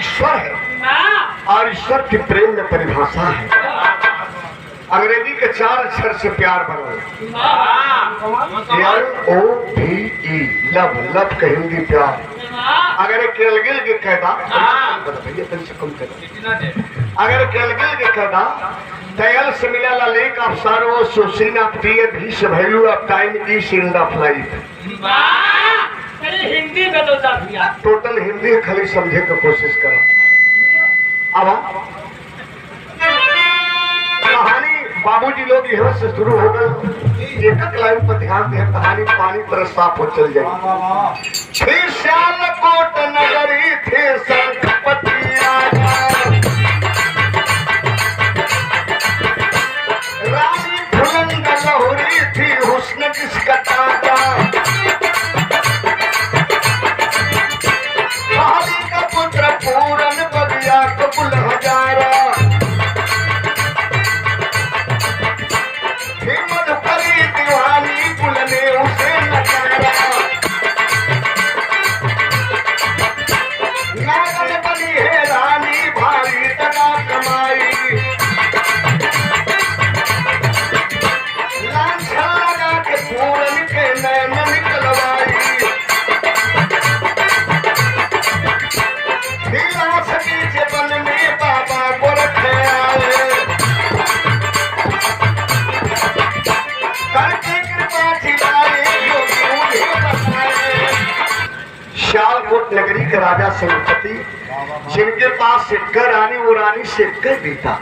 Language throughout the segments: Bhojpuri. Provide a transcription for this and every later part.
ईश्वर है और ईश्वर की प्रेम में परिभाषा है। अंग्रेजी के 4 अक्षर से प्यार बनो, LOVE, लव। लव का हिंदी प्यार। अगर केलगिल के कहता भैया से कम कर, अगर केलगिल के कहता तयल से मिला लेक ऑफ सारो सोसिन ऑफ टीयर भी से value of time is in the flat. Hindi में तो टोटल हिंदी खाली समझे की कोशिश करो। अब कहानी बाबूजी लोग यहाँ से शुरू हो गए। एक लाइन पर ध्यान दे, कहानी पानी पर साफ हो चल जाएगी। सियालकोट नगरी थे संखपति राजा, रानी फुलंद लहुरी थी हुस्न जिसका ताजा, भाभी का पुत्र पूरन बगिया कबुल हजारा, मधुकरी दीवानी कुल ने उसे नचारा, नागन बनी है रानी भारी तना कमाई, लांछन लगा के पूरन के नैन निकलवाई, फिलॉसफी से बन में बाबा को रखे आए, करके कृपा खिलाए योगी उन्हें बताए। सियालकोट नगरी के राजा सेनापति जिनके पास सिक्का रानी, वो रानी से सिक्का बेटा।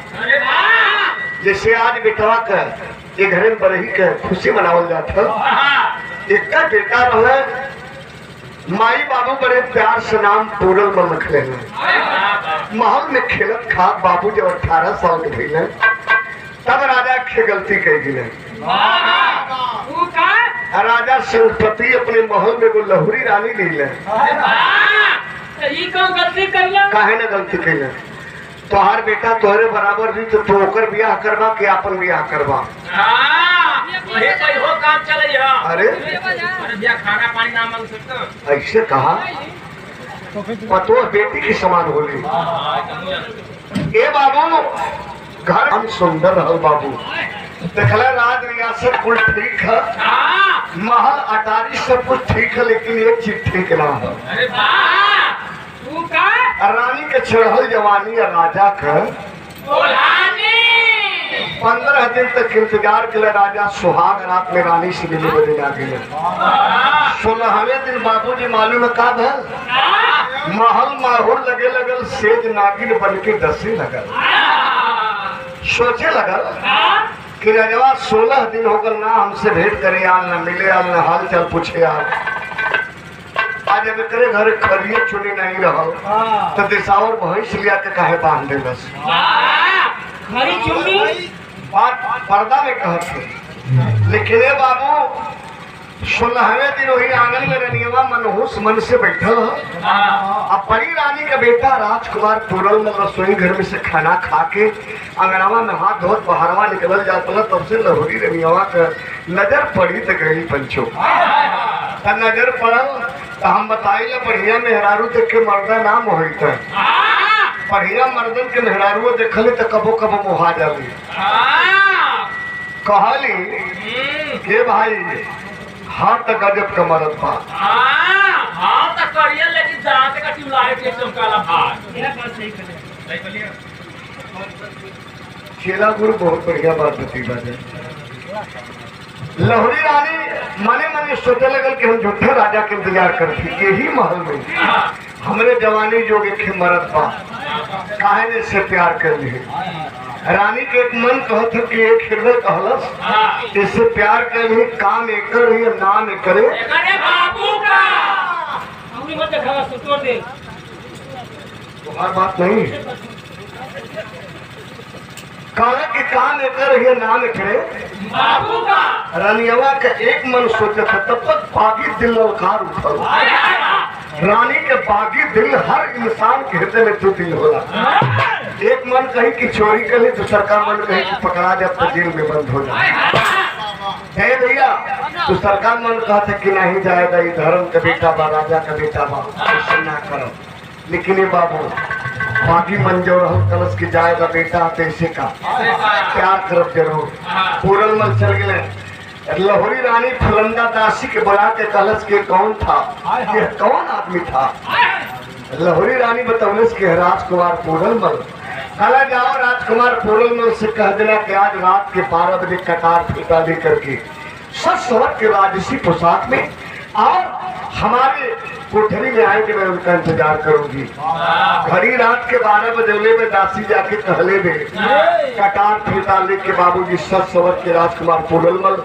जैसे आज बेटवा का ये घर में बरही के खुशी मनावल जाता, एक बेटा रहे, माई बाबू बड़े प्यार से नाम पूरल में रखले हैं। महल में खेलत खात बाबू जब 18 साल के भइले तब राजा के गलती कह गिले। राजा सेनापति अपने महल में वो लहुरी रानी ले ले। काहे न गलती कैले? तोहार बेटा तोहरे बराबर भी तो तू ओकर बियाह करवा के अपन बियाह करवा। अरे खाना पानी ना मांग सकते ऐसे कहा पतो बेटी की समान होली। ए बाबू घर हम सुंदर रहल बाबू, देखला राज रियासत कुल ठीक है, महल अटारी सब कुछ ठीक है, लेकिन एक चीज ठीक ना है। रानी के चढ़ल जवानी और राजा का 15 दिन तक इंतजार के राजा सुहाग रात में रानी से मिले बदे आ गए। 16वें दिन बाबूजी मालूम है का भल महल माहौल लगे लगल, सेज नागिन बन के डसे लगल। सोचे लगल कि राजवा 16 दिन हो गल ना हमसे भेंट करे आल, न मिले आल, न हाल चाल पूछे आल। आज अब करे घर खरिए चुनी नहीं रहल तो दिसावर भैंस लिया के काहे बांध देलस। बात पर्दा में कहते, लेकिन बाबू 16वें दिन वही आंगन में रनियवा मनहूस मन से बैठल है। अब परी रानी का बेटा राजकुमार पूरल में रसोई घर में से खाना खा के अंगनावा में हाथ धोत बाहरवा निकल जाता, तब से लहुरी रनियवा का नजर पड़ी तो गई पंचो। नजर पड़ल तो हम बताइले बढ़िया मेहरारू देख के मर्दा नाम होता है, बढ़िया मर्दन के मेहरारू देखले तो कबो कबो मोहा जाली। कहली के भाई हाँ तो गजब का मरद बा, चेला गुरु बहुत बढ़िया बात बती बात। लहुरी रानी मने मने सोचे लगल कि हम झूठे राजा के इंतजार करती, यही महल में हमरे जवानी जो एक मरद बा, काहे ने से प्यार कर लिए। रानी के एक मन कहत कि एक हृदय कहलस, इससे प्यार कर लिए काम एक कर या नाम एक करे। तुम्हारी बात नहीं कहा कि काम एक कर या नाम एक करे। रानियवा का एक मन सोचा था, तब तक बागी दिल ललकार उठल। रानी के बागी दिल हर इंसान के हृदय में तो दिल होला। एक मन कही कि चोरी कर ले, दूसरा का मन कही कि पकड़ा जाए तो जेल में बंद हो जाए। भैया दूसरा का मन कहा था कि नहीं जाएगा, ये धर्म का बेटा बा, राजा का बेटा बा, ऐसा ना करो। लेकिन ये बाबू बाकी मंजो रहो कलश की जाएगा बेटा तैसे का प्यार करब जरूर। पूरनमल चल गए लहोरी रानी फुलंदा दासी के बुला के कलश के कौन था, ये कौन आदमी था। लहोरी रानी बतौलस के राजकुमार पूरनमल। कला जाओ राजकुमार पूरनमल से कह देना कि आज रात के 12 बजे कटार फीता लेकर के ससुर के राजसी पोशाक में और हमारे कोठरी में आए कि मैं उनका इंतजार करूंगी। घड़ी रात के 12 बजे में दासी जाके कहले में कटार फीता लेके बाबूजी ससुर के राजकुमार पूरनमल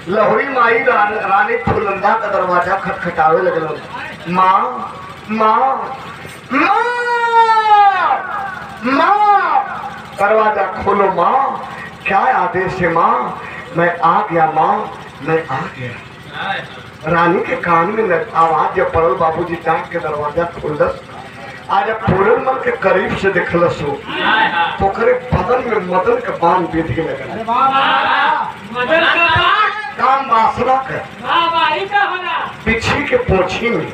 लहोरी माई रानी फुलंदा का दरवाजा खटखटावे लगल। माँ माँ माँ दरवाजा खोलो माँ, क्या आदेश है माँ। मैं आ गया माँ, मैं आ गया। रानी के कान में आवाज जब पड़ल बाबूजी टाँग के दरवाजा खोलस। आज जब पूरनमल के करीब से देखलस हो पोखरे बदन में मदन का बाण बेच के लगल। काम वासना का पीछे के पोछी में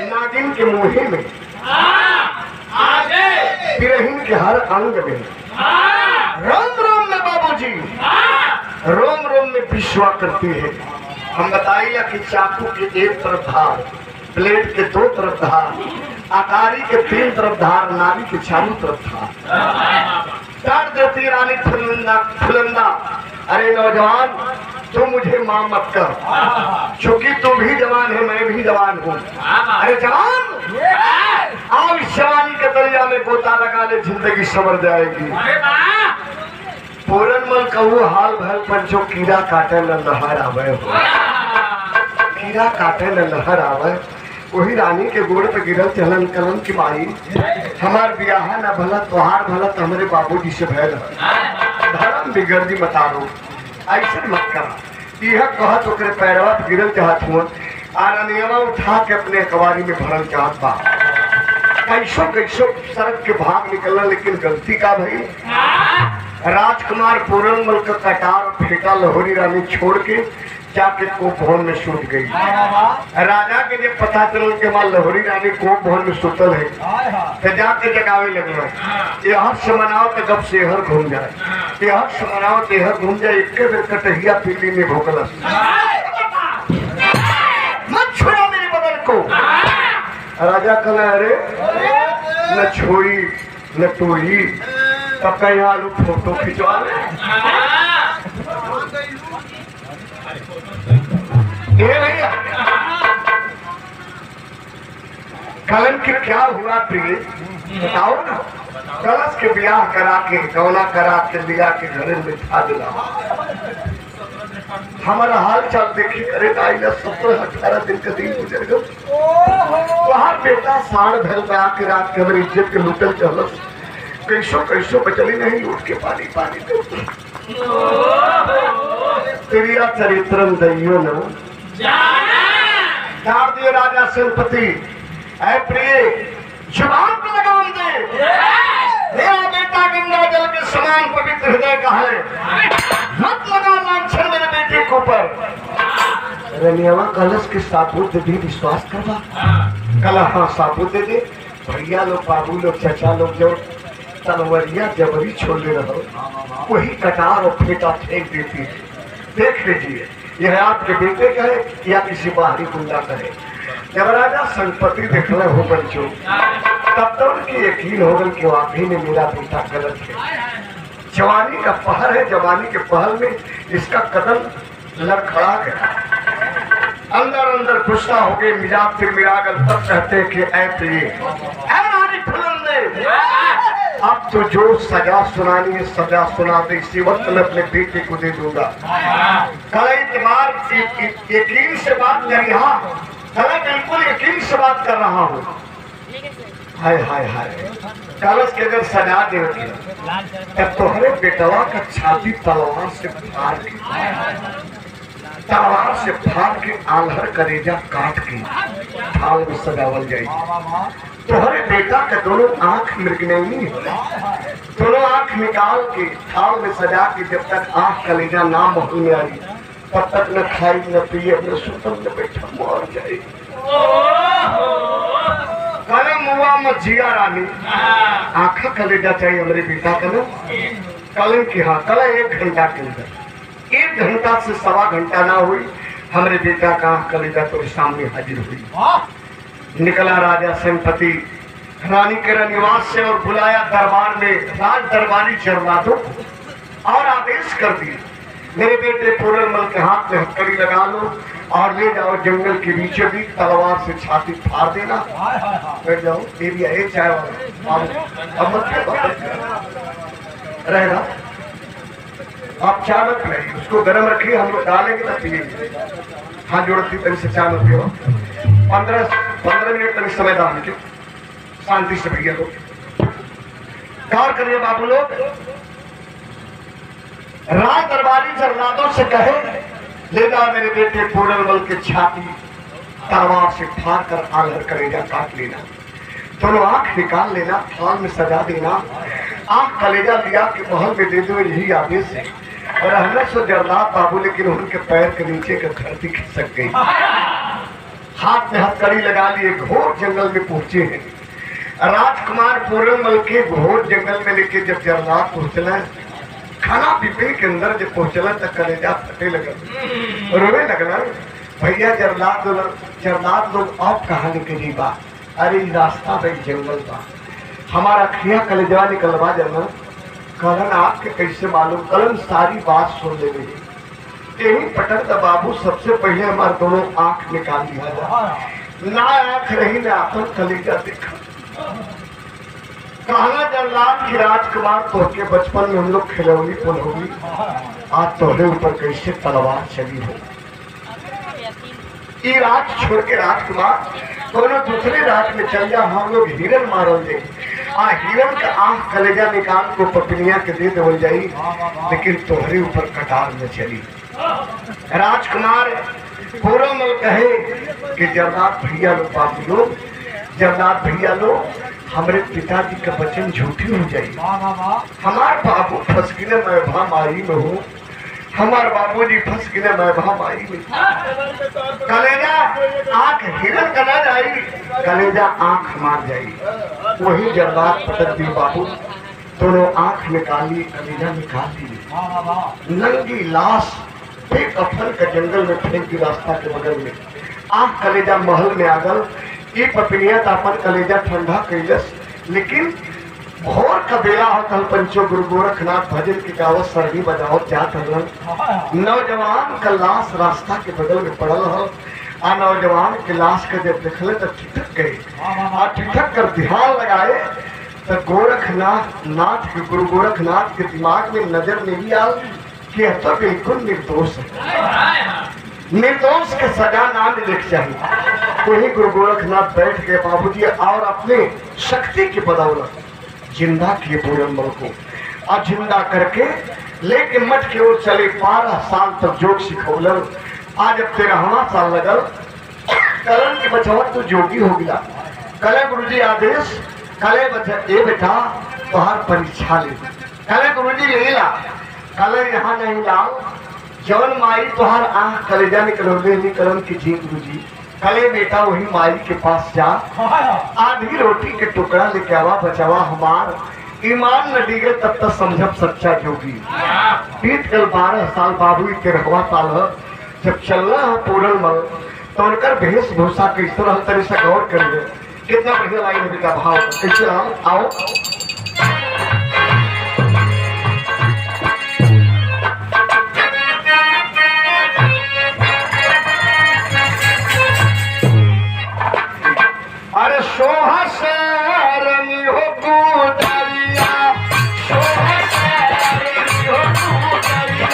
नागिन के मुहे में बिरहीन के हर अंग में रोम रोम में बाबूजी रोम रोम में विश्वा करती है। हम बताइए कि चाकू के एक तरफ धार, प्लेट के 2 तरफ धार, अकारी के 3 तरफ धार, नारी के चारों तरफ धार। डांट देती रानी फुलंदा, अरे नौजवान तू मुझे माँ मत कर, क्योंकि तू भी जवान है मैं भी जवान हूँ। अरे जवान आओ इस जवानी के दरिया में गोता लगा ले, जिंदगी संवर जाएगी। पूरनमल का वो हाल भल पंचो कीड़ा काटे न लहर आवे हो, कीड़ा काटे न लहर आवे। वही रानी के गोड़ पे गिरल चलन कलन की माई हमार बियाह न भला तोहार भला तो हमारे बाबूजी से भैल धर्म बिगड़ दी मतारो ऐसे मत करा। यह कहत ओकरे पैरवा पे गिरल चाहत हुआ आरनियमा उठा के अपने अखबारी में भरल चाहत बा। कैसो कैसो सड़क के भाग निकलना, लेकिन गलती का भई राजकुमार पूरनमल का कटार फेंका लहोरी रानी छोड़ के जाके कोप भवन में सूत गई। राजा के जब पता चल के मां लहोरी रानी कोप भवन में सुतल है तो जाके जगावे लगे। यह से मनाओ तो गप से हर घूम जाए, यह से मनाओ तो हर घूम जाए। एक बेर कटहिया पीली में भोकलस, मत छोड़ो मेरे बदन को। राजा कहला अरे न छोड़ी न तोड़ी, तब कहीं आलू फोटो खिंचवा ले। ये भैया कलम की क्या हुआ प्रिय बताओ ना। कलश के ब्याह करा के गौना करा के लिया के घर में था दिला। हमारा हाल चाल देखी करे 17-18 दिन का दिन गुजर गए। वहां बेटा साढ़ भैल में आके रात के हमारी इज्जत के लुटल चलस। कैसो कैसो बचली नहीं, उठ के पानी पानी दे तेरिया चरित्रम दैयो न डाल दिए राजा सेनापति। ऐ प्रिय जुबान पर लगाम दे, मेरा बेटा गंगा जल के समान पवित्र हृदय का है, मत लगा लांछन मेरे बेटे के ऊपर। रनियावा कलश के साबुत भी विश्वास करवा। कला हाँ साबुत दे दे। भैया लोग बाबू लोग चचा लोग जो तलवरिया जबरी छोड़े रहो वही कटार और फेंटा फेंक देती है। देख लीजिए यह आपके बेटे का है या किसी बाहरी गुंडा का है। जब राजा संपत्ति देखने हो बच्चों तब तो उनकी यकीन होगा कि वाकई में मेरा बेटा गलत है। जवानी का पहर है, जवानी के पहल में इसका कदम लड़खड़ा गया। अंदर अंदर गुस्सा हो गए, मिजाज से मिलाकर तब कहते कि ऐ प्रिय ऐ रानी फुलंदे, अब तो जो सजा सुनानी है सजा सुना दे। इसी वक्त मैं अपने बेटे को दे दूंगा। कल इतबार यकीन से बात करी। हाँ कल बिल्कुल यकीन से बात कर रहा हूँ। हाय हाय हाय कलश के अगर सजा दे तब तुम्हारे बेटवा का छाती तलवार से फाड़ के आल्हर करेजा काट के थाल में सजावल जाएगी। तुम्हारे बेटा का दोनों आंख मृगनयनी है, दोनों आंख निकाल के थाल में सजा के जब तक आंख कलेजा ना मुंह में आई तब तक न खाई न पिए, अपने सुतल में बैठा मर जाएगी। कलम हुआ मत जिया रानी, आँखा कलेजा चाहिए हमारे बेटा का ना। कल की हाँ कल 1 घंटा के अंदर, 1 घंटा से 1.25 घंटा ना हुई, हमारे बेटा का आँख कलेजा तो सामने हाजिर हुई। निकला राजा सेनापति रानी के रनिवास से और बुलाया दरबार में राज दरबारी जरलादों और आदेश कर दिए, मेरे बेटे पूरनमल के हाथ में हथकड़ी लगा लो और ले जाओ जंगल के बीचों बीच, तलवार से छाती फाड़ देना। बैठ जाओ, एरिया एक चाय वाला अब मत रहेगा, आप चाय मत पिलाइए, उसको गर्म रखिए, हम लोग डालेंगे तब पिएंगे। हाथ जोड़ती तभी से चाय मत पियो। 15 मिनट तक समय दान के शांति से भैया लोग कार करिए। बाबू लोग राज दरबारी जरलादों से कहे, ले जाओ मेरे बेटे पूरनमल के छाती तलवार से फाड़ कर आलर कलेजा काट लेना, दोनों आंख निकाल लेना, थाल में सजा देना, आंख कलेजा लिया के महल में दे दो, यही आदेश है। और रहना सो जरलाद बाबू, लेकिन उनके पैर के नीचे का धरती खिसक गई। हाथ में हथकड़ी लगा लिए, घोर जंगल में पहुंचे हैं। राजकुमार पूरनमल के घोर जंगल में लेके जब जरलाद पहुंचना, खाना पीपे के अंदर जब पहुंचला तक कलेजा फटे लगल, रोने लगना। भैया जरलाद लोग आप कहाँ लेके जी बा? अरे रास्ता भाई जंगल बा, हमारा खिया कलेजा निकलवा जाना। कलन आपके कैसे मालूम? कलन सारी बात सुन ले रही, यही पटक द बाबू, सबसे पहले हमारे दोनों आंख निकाल दिया जा, ना आंख रही ना अपन कलेजा देखा। कहना जरलाद की राजकुमार तो के बचपन में हम लोग खिलौनी पुलौनी, आज तोहरे ऊपर कैसे तलवार चली हो। ये राज छोड़ के राजकुमार दोनों दूसरे राज में चल जा, हम लोग हिरन मारल दे, हिरन का आंख कलेजा निकाल को पत्निया के दे देवल जाई, लेकिन तोहरे ऊपर कटार में चली। राजकुमार पूरनमल कहे कि जरलाद भैया लोग, बाबू लोग, जरलाद भैया लोग, हमारे पिताजी का वचन झूठी हो जाए। हमारे बाबू फंस गिने मैं महामारी में हूँ, हमारे बाबूजी फंस गिने मैं महामारी में। कलेजा आंख हिरन का ना जाई, कलेजा आंख मार जाई। वही जरलाद पटक दी बाबू, दोनों आंख निकाली, कलेजा निकाल दी। नंगी लाश बेकफन का जंगल में फेंक दी रास्ता के बगल में। आंख कलेजा महल में आ गल। ये पपनिया अपन कलेजा ठंडा कैलस, लेकिन भोर का बेला होता, पंचो गुरु गोरखनाथ भजन की गावत सरनी बजाओ जात हलन। नौजवान का लाश रास्ता के बगल में पड़ल हो, आ नौजवान के लाश का जब देखले तो ठिठक गए, और ठिठक कर ध्यान लगाए तो गोरखनाथ के गुरु गोरखनाथ के दिमाग में नजर नहीं आल कि तो बिल्कुल निर्दोष है, निर्दोष के सजा ना मिले चाहिए। वही गुरु गोरखनाथ बैठ गए बाबूजी, और अपने शक्ति की बदौलत जिंदा किए पूरनमल को, और जिंदा करके लेके मठ की ओर चले। 12 साल तक जोग सिखौलन। आज अब 13वां साल लगल। कलन की बचवत तो जोगी हो गया। कले गुरुजी आदेश, कले बेटा तुहार परीक्षा ले, कले गुरुजी ले ला, कले यहाँ नहीं लाओ, जवन माई तुहार आंख कलेजा निकलौले निकलन की जी गुरुजी। कले बेटा वही माई के पास जा, आधी रोटी के टुकड़ा लेके आवा, बचावा हमार ईमान न डिगे तब तक समझब सच्चा जोगी। बीत कल 12 साल बाबू 13वां साल है जब चलना है पूरनमल, तो उनकर वेशभूषा कैसे रहल तरी से गौर करिए। कितना बढ़िया लाइन है का भाव, कैसे आओ अरे सोहा शरणी हो गुदरिया, सोहा शरणी हो गुदरिया,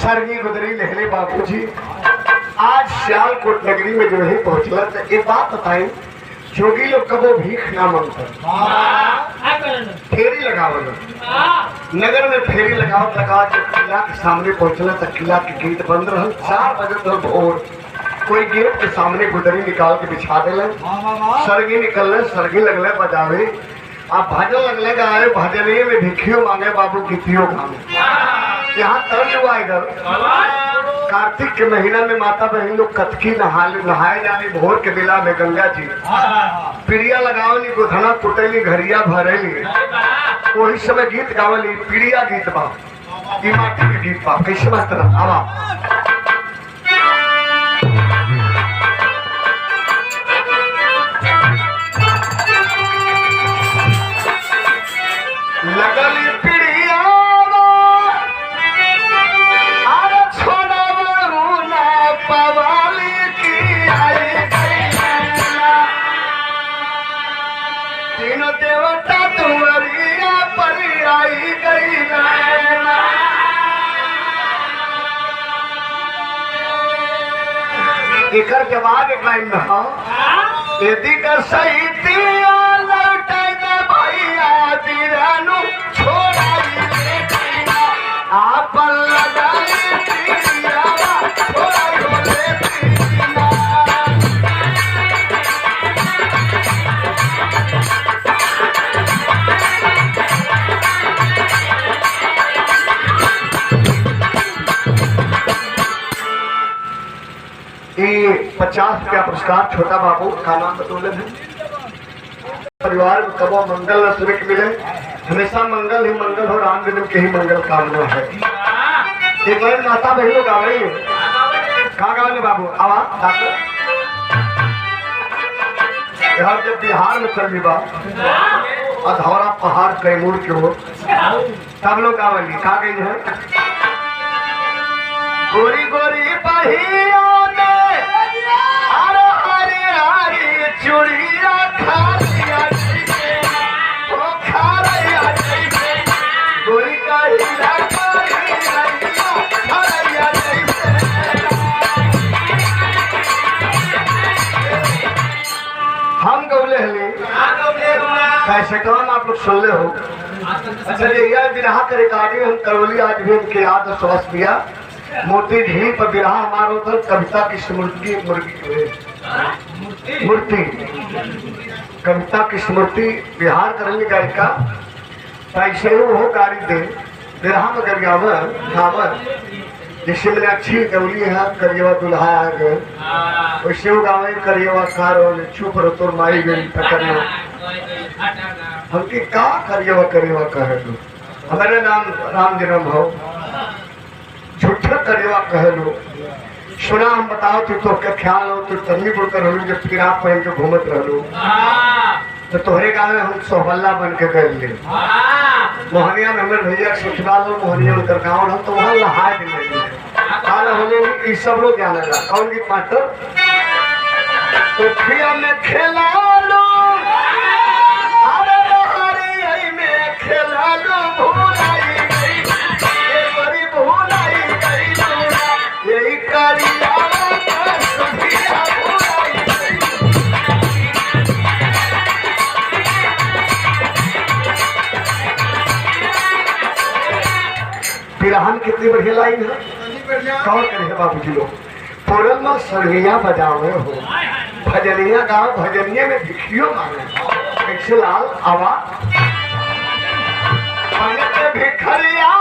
सरगी गुदरी लहले बाबूजी आज सियालकोट नगरी में जो है पहुंचला तो एक बात बताई जोगी लोग कबो भीख ना मांगता फेरी लगावल नगर में फेरी लगावत लगा जब किला के सामने पहुंचला तो किला के गेट बंद रहल 4 बजे तक भोर कोई गेट के सामने गुदरी निकाल के बिछा देले सरगी निकलने सरगी लगले बजावे आप भजन लगले गाए भजने में भिखियो मांगे बाबू गितियो मांगे यहाँ तर्ज हुआ इधर कार्तिक के महीना में माता बहन लोग कतकी नहाए जाने भोर के बेला में गंगा जी पीड़िया लगावली गोधना कुटैली घरिया भरेली वही समय गीत गावली पीड़िया गीत बा ई माटी के गीत बा कैसे मास्टर आवा लगली पीड़िया देवता तुमरिया पर आई गई एकर जवाब एक लाइन में हो यदि कर सही तिया लौटे दे भैया दिरानु छोड़ाई ले आप लगाई तिया छोड़ाई बोले ये 50 रुपया पुरस्कार छोटा बाबू का नाम बतौले है परिवार में कबो मंगल न सुख मिले हमेशा मंगल ही मंगल हो राम जन्म के ही मंगल कामना है एक लाइन माता बहनों गा रही है कहाँ गावे बाबू आवा यार जब बिहार में चल बा अधौरा पहाड़ कैमूर के हो तब लोग गावली कहा गई है गोरी गोरी पहिया चूड़िया खारिया ओ खारिया गोरी का हीरा खारिया हम गौले हली कैसे काम आप लोग सुन ले हो अच्छा ये बिरहा का रिकॉर्डिंग हम करौली आज भी उनके याद स्वस्थ किया मोती झील पर बिरहा हमारा उधर कविता की स्मृति मूर्ति कविता की स्मृति बिहार करेंगे गायिका ऐसे हो गाड़ी दे बिरहा में गरियावर गावर जैसे मैंने अच्छी गौली है करिएवा दुल्हा आ गए वैसे वो गावे करिएवा कार चुप रहो तोर माई गई टकरिया हमकी का करिएवा कहे लो हमारे नाम राम जन्म हो झूठा करिएवा कहे लो सुना हम बताओ तो क्या ख्याल हो तो तन्नी बोलकर रहलू जब पिराब पहन के घूमत रहलू तो तोहरे गाँव में हम सोहल्ला बन के गए ले मोहनिया में हमारे भैया ससुराल हो मोहनिया उधर गाँव हम तो वहाँ नहाए दिले काल होने ये सब लोग जाने लगा कौन गीत मास्टर तो में खेला लो अरे में खेला लो भूलाई यही करिया बिरहन कितनी बढ़िया लाइन है कौन करे बाबू जी लोग पूरन में सरहिया बजावे हो भजनिया गाँव भजनिया में भिखियो मांगे कैसे लाल आवा भिखरिया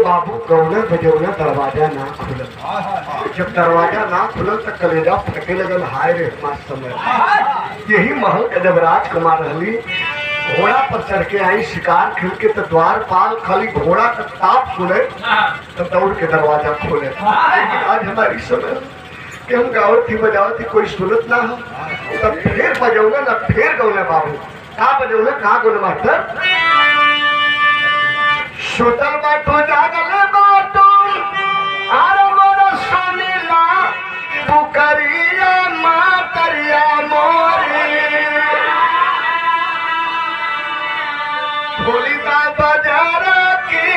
बाबू कौना बजौना दरवाजा ना खुलल जब दरवाजा ना खुलल तो कलेजा फटे लगल हाय रे हमार समय यही महल का जब राजकुमार रहली घोड़ा पर चढ़ के आई शिकार खेल के तो द्वारपाल खाली घोड़ा का ताप सुने तो दौड़ के दरवाजा खोले लेकिन आज हमारी समय कि हम गावत थी बजावत थी कोई सुनत ना हो। तब फिर बजौला ना फिर गौले बाबू का बजौले का गोले मास्टर सुतल बाटो जागल बाटो आर मोर सुनीला पुकरिया मातरिया मोरी भोलिता बाजार के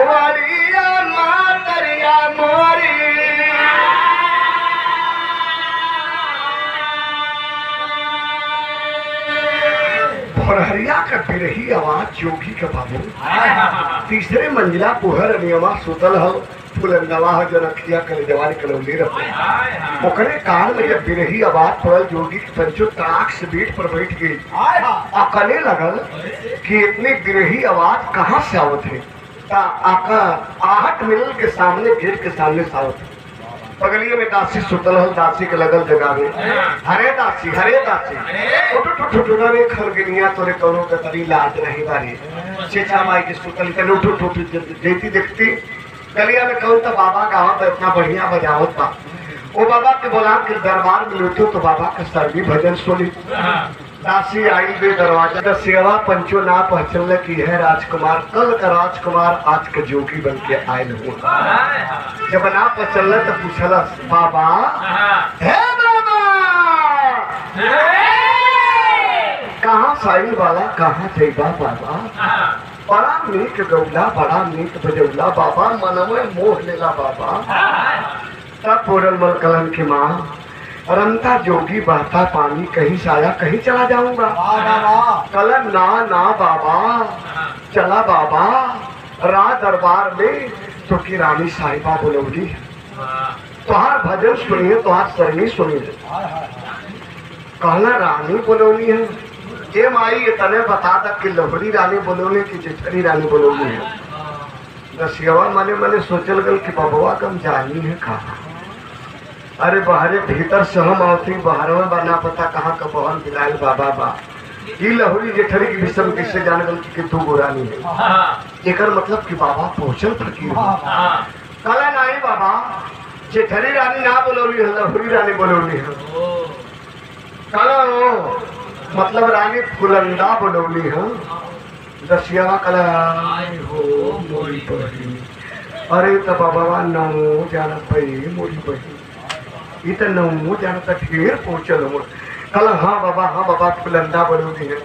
वारिया मातरिया मोरी भोरहरिया का बिरही आवाज जोगी के बाबू तीसरे मंजिला पुहर नियमा सुतल हो फुलंदवा हो जो रखिया कल जवानी कलौली रहो ओकरे कान में जब बिरही आवाज पड़ल जोगी के पंचो ताक से बीट पर बैठ गई अकले लगल कि इतनी बिरही आवाज कहाँ से आवत है आका आहट मिलल के सामने गेट के सामने से आवत है बगलिए में दासी सुतल हल दासी के लगल जगावे हरे दासी में खलगनिया तोरे कौनो के तरी लाज नहीं बारी चेचा माई के सुतल के उठ जेती देखती गलिया में कहूँ तो बाबा गाँव इतना बढ़िया बजावत बा वो बाबा के बोला के दरबार में लुटो तो बाबा का सर्दी भजन सुनी दासी आई बे दरवाजा सेवा पंचो ना पहचान की है राजकुमार कल का राजकुमार आज के जोगी बन के आयल हो जब ना पहचान तो पूछल बाबा हे बाबा कहाँ साइल वाला कहाँ जैबा बाबा बड़ा नीक गौला बड़ा नीक बजौला बाबा मनवे मोह लेला बाबा तब पूरन मल कलन की माँ रंता जोगी बहता पानी कहीं से आया कहीं चला जाऊंगा कलन ना ना बाबा चला बाबा राज दरबार में तो की रानी साहिबा बोलौली तुहार भजन सुनिए तुहार सरनी सुनिए कहना रानी बोलौली है ये माई इतने बता तक कि लहरी रानी बोलौली की जेठरी रानी बोलौली है दसियावा मने मने सोचल गल कि बबुआ कम जानी है कहा अरे बाहरे भीतर से हम आवती बाहर में बना पता कहाँ का बहन बिलाल बाबा बा ये लहरी जेठरी की विषम किससे जान गल कि तू गोरानी है एकर मतलब कि बाबा पहुंचल फकीर कला नहीं बाबा जेठरी रानी ना बोलौली है लहरी रानी बोलौली है कला मतलब रानी फुलंदा बोलौली है दसिया कला हो मोरी बहनी अरे तो बाबा नौ जाना पई मोरी बहनी इतना नौ जाना तक ढेर पहुंचल हो कल हाँ बाबा फुलंदा बोलौली है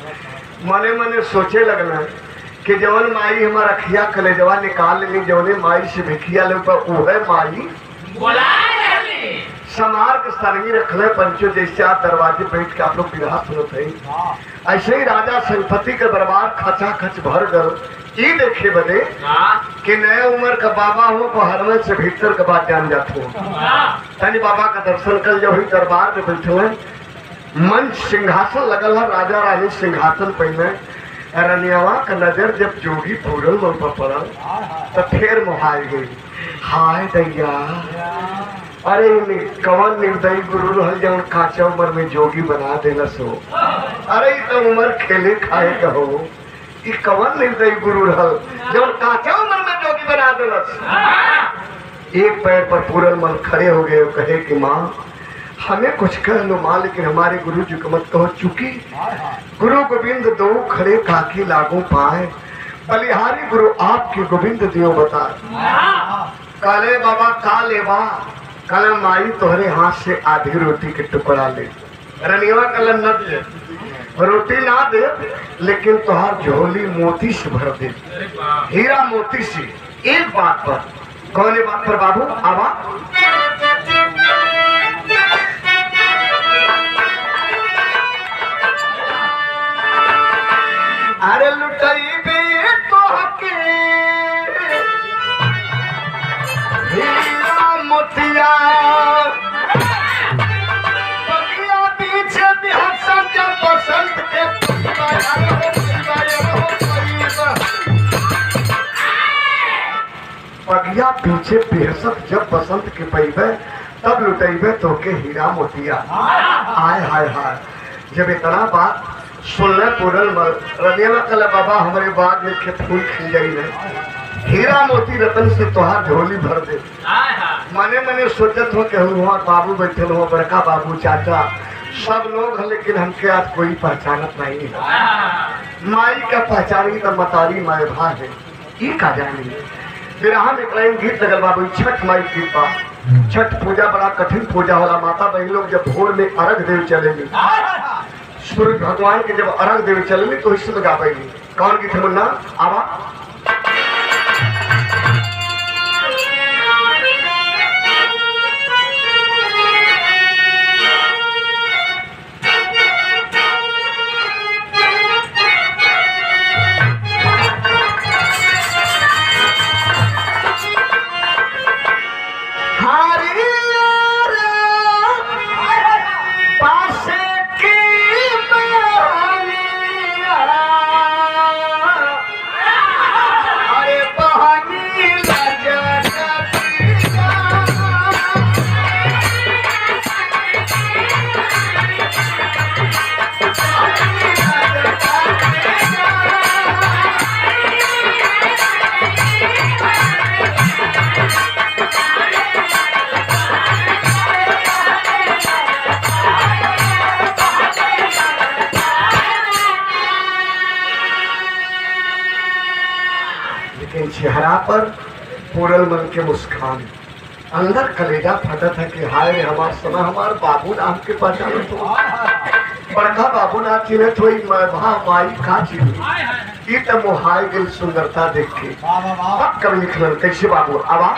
मने मने सोचे लगना कि जवन माई हमारा खिया कलेजवा निकाल ली जवने माई से भिखिया ले उहे माई समार के सरगी रखले पंचो जैसे आप दरवाजे बैठ के आप लोग बिरहा सुनत है ऐसे ही राजा संपत्ति के दरबार खचा खच भर गल ये देखे बने कि नया उम्र का बाबा हो बाहर में से भीतर के बात जान जात हो तनी बाबा का दर्शन कर जब दरबार में बैठे मंच सिंहासन लगल है राजा रानी सिंहासन पहने रनियावा का नजर जब जोगी पूरल मन पर पड़ल तो फिर मुहाई गई हाय दैया अरे कवन निर्दयी गुरु रहल जब काचा उम्र में जोगी बना देलस हो अरे तो उम्र खेले खाए का हो ये कवन निर्दयी गुरु रहल जब काचा उम्र में जोगी बना देलस एक पैर पर पूरल मन खड़े हो गए कहे कि माँ हमें कुछ कह लो माँ लेकिन हमारे गुरु जी को मत कहो चुकी गुरु गोविंद दो खड़े काकी लागू पाए बलिहारी गुरु आपके गोविंद दियो बता काले बाबा का लेवा कल माई तोहरे हाथ से आधी रोटी के टुकड़ा ले रनिया कल न दे रोटी ना दे लेकिन तुहार झोली मोती से भर दे हीरा मोती से एक बात पर कौन बात पर बाबू आवा अरे लुटाई बे तो हके हीरा मोतिया पगिया पीछे बिहसन जब बसंत के पगिया पीछे बेहसत जब बसंत के पैबे तब लुटेबे तो के हीरा मोतिया हाय हाय हाय जब इतना बात सुनने पूरल मल रनिया कल बाबा हमारे बाग में के फूल खिल जाई है हीरा मोती रतन से तोहार झोली भर दे मने मने सोचत हो कि हुआ बाबू बैठल हो, बड़का बाबू, चाचा, सब लोग हैं, लेकिन हमके आज कोई पहचानत नहीं है। माई का पहचानी तो मतारी माए भा है, ये का जानी। फिर हम एक लाइन गीत लगल बाबू, छठ माई कृपा। छठ पूजा बड़ा कठिन पूजा होला। माता बहन लोग जब भोर में अर्घ देव चलेंगे, सूर्य भगवान के जब अर्घ देव चलेंगे तो इस समय गावेंगे। कौन गीत है मुन्ना? आवा। चेहरा पर पूरल मन के मुस्कान, अंदर कलेजा फटत है कि हाय रे हमार समय हमार बाबू नाम के पहचान तो बड़का बाबू ना चिन्हत हुई माई का चिन्ह। ये तो मोहाय गई सुंदरता देख के। अब कभी लिखल कैसे बाबू? आवा।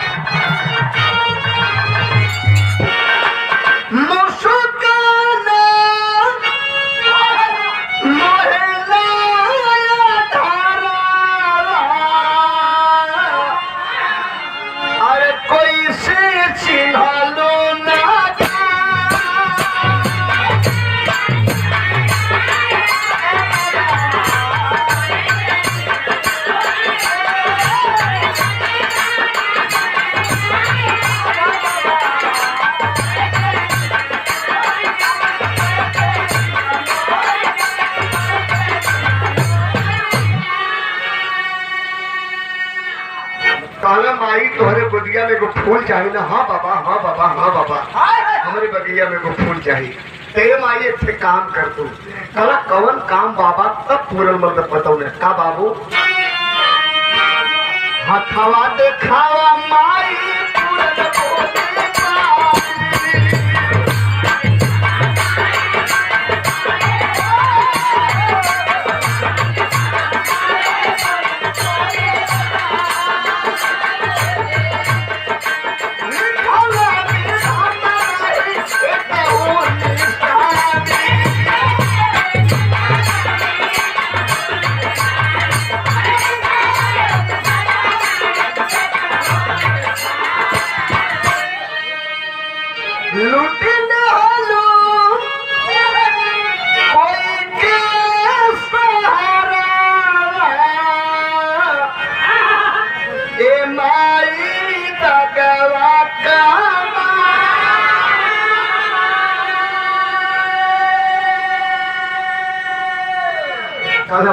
माई तोहरे बगिया में एगो फूल चाहिए ना? हाँ बाबा, हाँ बाबा, हाँ बाबा, हमारे बगिया में एगो फूल चाहिए। तेरे माई एक काम कर तू। कल कवन काम बाबा? तब पूरल मल बताऊ ने का बाबू? हथवा देखावा माई पूरल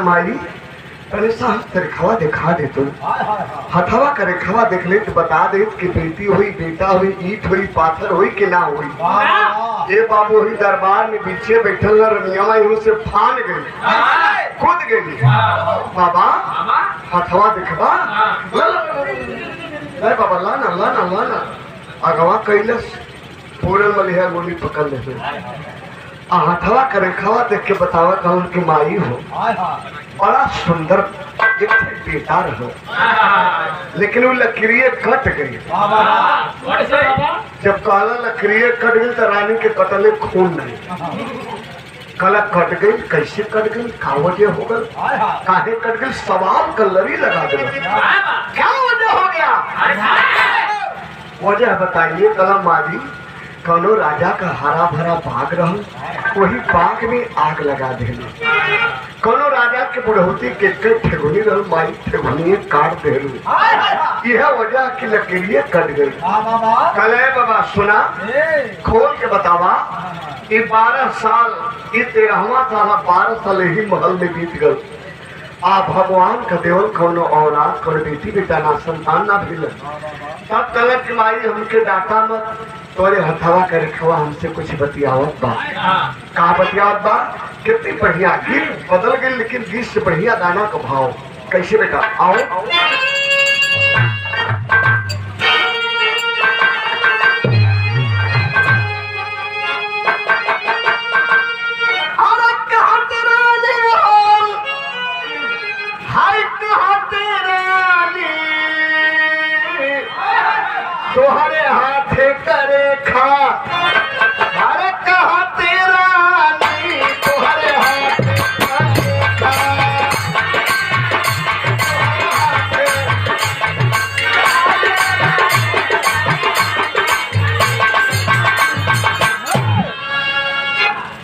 माई पहले साहब रेखावा दिखा दे तू। हथवा का रेखावा देख ले तो बता दे कि बेटी हुई, बेटा हुई, ईट हुई, पाथर हुई कि ना हुई। ये बाबू हुई दरबार में पीछे बैठल रनिया से फान गई, कूद गई। बाबा हथवा दिखवा बाबा, लाना लाना लाना अगवा कैलस। पूरन मलिया गोली पकड़ ले। हथवा का रेखावा देख के बतावा कौन की माई हो। बड़ा सुंदर एक बेटा रहो, लेकिन वो लकड़िए कट गई। जब काला लकड़िए कट गई तो रानी के कटले खून नहीं। कला कट गई, कैसे कट गई, का वजह हो गई, काहे कट गई, सवाल कलरी लगा दे। क्या वजह हो गया? वजह बताइए। कला मारी कौनो राजा का हरा भरा बाग रहो, वही बाग में आग लगा देना। कोनो राजा के बुढ़ौती के ठेगुनी रहो, माई ठेगुनी काट दे। यह वजह की लकीरिये कट गई। कले बाबा सुना, खोल के बतावा। ये 12 साल, ये 13वां साल, 12 साल ही महल में बीत गए। आ भगवान का देवल कौनो औलाद कौन बेटी बेटा ना संतान ना भी तब तलक की माई हमके डांटा मत तोरे हथवा के रखवा हमसे कुछ बतियावत बा का बतियावत बा कितनी बढ़िया गीत बदल गई लेकिन गीत से बढ़िया गाना का भाव कैसे बेटा आओ तोहरे हाथे करे खा अरे कहा तेरा नी तोहरे हाथे करे खा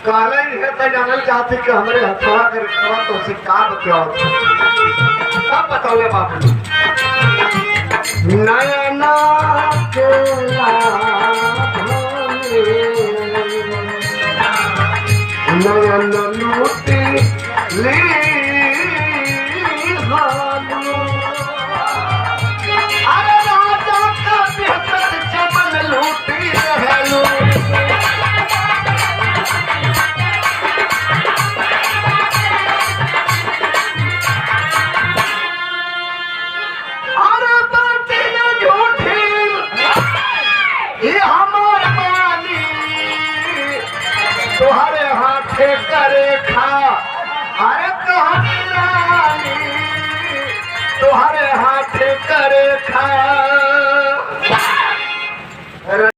काले है तो जानल चाहते कि हमारे हथवा के रखवा तो उसे का बताओ सब बताओगे बाबू नयना के नयन लूटी ली अरे राजा का बेहतर चमन लूटी रहलू तोहरे हाथे करे खा अरे कहानी तोहरे हाथे करे खा